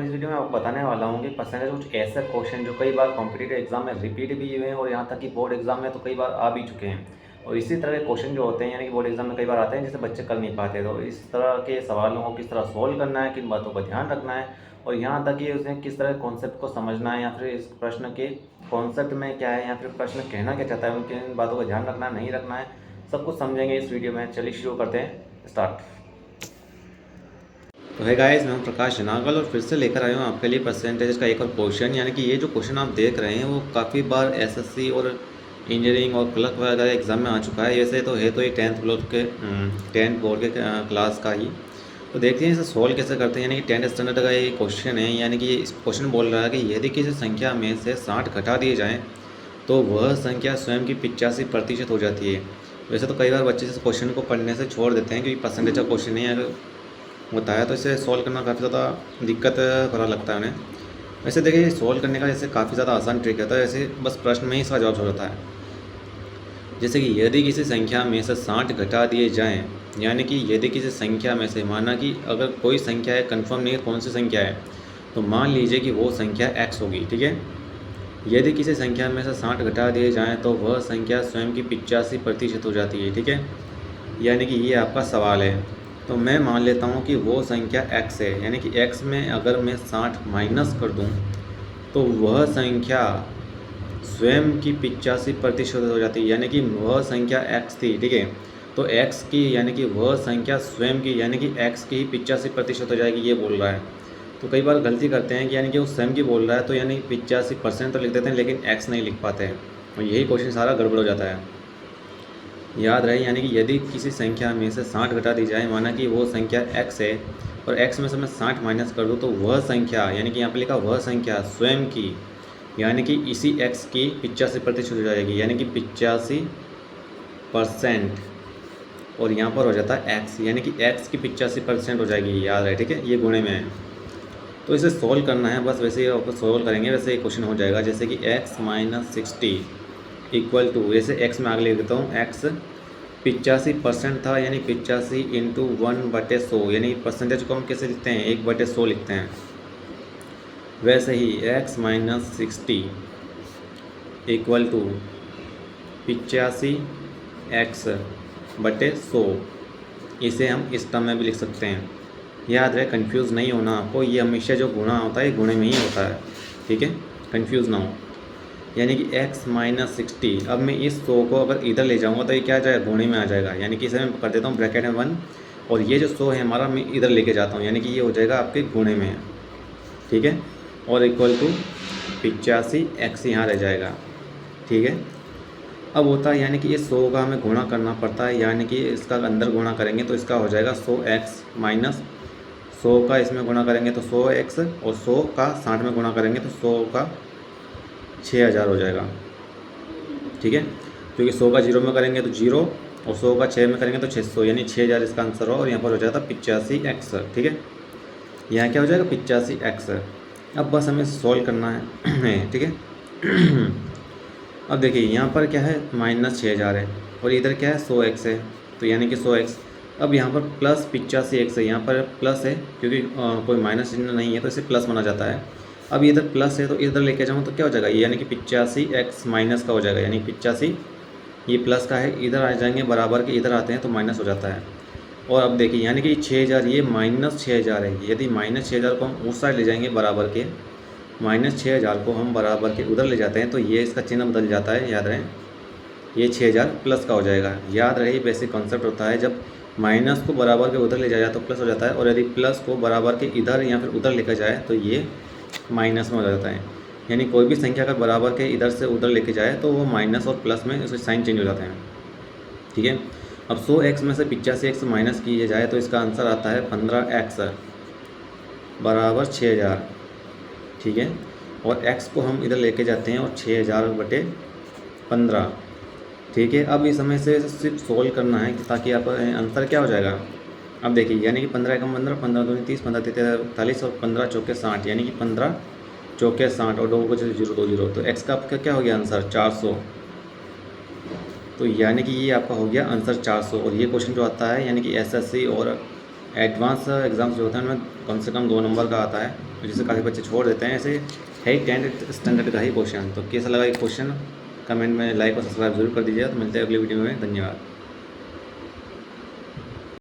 इस वीडियो में आपको बताने वाला हूँ कि परसेंटेज कुछ ऐसे क्वेश्चन जो कई बार कॉम्पिटिटिव एग्जाम में रिपीट भी हुए हैं और यहाँ तक कि बोर्ड एग्जाम में तो कई बार आ भी चुके हैं। और इसी तरह के क्वेश्चन जो होते हैं यानी कि बोर्ड एग्जाम में कई बार आते हैं जिसे बच्चे कर नहीं पाते। तो इस तरह के सवालों को किस तरह सोल्व करना है, किन बातों का ध्यान रखना है और यहाँ तक कि उसे किस तरह कॉन्सेप्ट को समझना है या फिर इस प्रश्न के कॉन्सेप्ट में क्या है या फिर प्रश्न कहना क्या चाहता है, उनकी इन बातों का ध्यान रखना है नहीं रखना है, सब कुछ समझेंगे इस वीडियो में। चलिए शुरू करते हैं, स्टार्ट। तो है गाइस, मैं हूं प्रकाश नागल और फिर से लेकर आया हूं आपके लिए परसेंटेज का एक और क्वेश्चन। यानी कि ये जो क्वेश्चन आप देख रहे हैं वो काफ़ी बार एसएससी और इंजीनियरिंग और क्लर्क वगैरह एग्जाम में आ चुका है। वैसे तो है तो ये 10th बोर्ड के क्लास का ही। तो देखते हैं इसे सोल्व कैसे करते हैं। यानी कि 10th स्टैंडर्ड का ये क्वेश्चन है। यानी कि इस क्वेश्चन बोल रहा है कि यदि किसी संख्या में से 60 घटा दिए जाएँ तो वह संख्या स्वयं की 85% हो जाती है। वैसे तो कई बार बच्चे इस क्वेश्चन को पढ़ने से छोड़ देते हैं क्योंकि परसेंटेज का क्वेश्चन नहीं है होता है, तो इसे सॉल्व करना काफ़ी ज़्यादा दिक्कत भरा लगता है उन्हें। वैसे देखिए, सॉल्व करने का जैसे काफ़ी ज़्यादा आसान ट्रिक है, तो ऐसे बस प्रश्न में ही इसका जवाब हो जाता है। जैसे कि यदि किसी संख्या में से 60 घटा दिए जाएं, यानी कि यदि किसी संख्या में से, माना कि अगर कोई संख्या है, कंफर्म नहीं है कौन सी संख्या है, तो मान लीजिए कि वो संख्या x होगी, ठीक है। यदि किसी संख्या में से 60 घटा दिए जाएँ तो वह संख्या स्वयं की 85% हो जाती है, ठीक है। यानी कि ये आपका सवाल है। तो मैं मान लेता हूँ कि वो संख्या x है, यानी कि x में अगर मैं 60 माइनस कर दूँ तो वह संख्या स्वयं की 85% हो जाती है, यानी कि वह संख्या x थी, ठीक है। तो x की यानी कि वह संख्या स्वयं की यानी कि x की ही 85% हो जाएगी, ये बोल रहा है। तो कई बार गलती करते हैं कि यानी कि वो स्वयं की बोल रहा है तो यानी 85% तो लिख देते हैं लेकिन x नहीं लिख पाते हैं, और यही क्वेश्चन सारा गड़बड़ हो जाता है। याद रहे, यानी कि यदि किसी संख्या में से 60 घटा दी जाए, माना कि वो संख्या x है और x में से मैं 60 माइनस कर दूँ तो वह संख्या यानी कि यहाँ पर लिखा वह संख्या स्वयं की यानी कि इसी x की 85% हो जाएगी, यानी कि 85%। और यहाँ पर हो जाता है x, यानी कि x की 85% हो जाएगी, याद रहे, ठीक है। ये गुणे में है तो इसे सोल्व करना है, बस वैसे ही आपको सोल्व करेंगे वैसे ही क्वेश्चन हो जाएगा। जैसे कि x माइनस 60 इक्वल टू, जैसे x में आगे लिख देता हूँ, x 85% था, यानी 85 इंटू 1/100, यानी परसेंटेज को हम कैसे लिखते हैं, 1/100 लिखते हैं। वैसे ही x minus 60 equal to 85x/100, इसे हम इस टर्म में भी लिख सकते हैं। याद रहे, कंफ्यूज नहीं होना आपको, ये हमेशा जो गुणा होता है गुणे में ही होता है, ठीक है, कंफ्यूज ना हो। यानी कि x माइनस 60, अब मैं इस 100 को अगर इधर ले जाऊंगा तो ये क्या आ जाएगा, गुणे में आ जाएगा। यानी कि इसे मैं कर देता हूँ ब्रैकेट में 1, और ये जो 100 है हमारा मैं इधर लेके जाता हूँ, यानी कि ये हो जाएगा आपके गुणे में, ठीक है। और इक्वल टू 85x यहाँ रह जाएगा, ठीक है। अब होता है यानी कि ये 100 का हमें गुणा करना पड़ता है, यानी कि इसका अंदर गुणा करेंगे तो इसका हो जाएगा 100x माइनस 100 का इसमें गुणा करेंगे तो 100x, और 100 का 60 में गुणा करेंगे तो 100 का 6000 हो जाएगा, ठीक है। क्योंकि 100 का 0 में करेंगे तो 0 और 100 का 6 में करेंगे तो 600, यानी 6000 इसका आंसर हो, और यहाँ पर हो जाता 85x, ठीक है। यहाँ क्या हो जाएगा 85x। अब बस हमें सॉल्व करना है, ठीक है। अब देखिए यहाँ पर क्या है, माइनस 6000 है और इधर क्या है 100x है, तो यानी कि 100x। अब यहाँ पर प्लस 85x है, यहाँ पर प्लस है क्योंकि कोई माइनस चिन्ह नहीं है तो इसे प्लस माना जाता है। अब इधर प्लस है तो इधर लेके जाऊँ तो क्या हो जाएगा, यानी कि 85x माइनस का हो जाएगा, यानी 85 ये प्लस का है, इधर आ जाएंगे बराबर के, इधर आते हैं तो माइनस हो जाता है। और अब देखिए यानी कि 6000 ये माइनस 6000 है, यदि माइनस 6000 को हम उस साइड ले जाएंगे बराबर के, माइनस 6000 को हम बराबर के उधर ले जाते हैं तो ये इसका चिन्ह बदल जाता है, याद रहे, ये 6000 प्लस का हो जाएगा। याद रहे, बेसिक कॉन्सेप्ट होता है, जब माइनस को बराबर के उधर ले जाए तो प्लस हो जाता है, और यदि प्लस को बराबर के इधर या फिर उधर लेकर जाए तो ये माइनस में हो जाता है। यानी कोई भी संख्या अगर बराबर के इधर से उधर लेके जाए तो वो माइनस और प्लस में उसके साइन चेंज हो जाते हैं, ठीक है। अब 100x में से 85x माइनस किए जाए तो इसका आंसर आता है 15x बराबर 6000, ठीक है। और x को हम इधर लेके जाते हैं और 6000/15, ठीक है। अब इस समय से सिर्फ सोल्व करना है ताकि आप आंसर क्या हो जाएगा। अब देखिए यानी कि 15 एकम 15, 15 दूनी 30, 15 तीन 45 और 15 चौके 60, यानी कि 15 चौके 60 और 2 को 0 2 0, तो x का आपका क्या हो गया आंसर 400। तो यानी कि ये आपका हो गया आंसर 400। और ये क्वेश्चन जो आता है यानी कि एसएससी और एडवांस एग्ज़ाम्स जो होते हैं उनमें कम से कम 2 नंबर का आता है, तो जिससे काफ़ी बच्चे छोड़ देते हैं। ऐसे है ही 10th स्टैंडर्ड का ही क्वेश्चन। तो कैसा लगा ये क्वेश्चन, कमेंट में लाइक और सब्सक्राइब जरूर कर दीजिएगा। तो मिलते हैं अगली वीडियो में, धन्यवाद।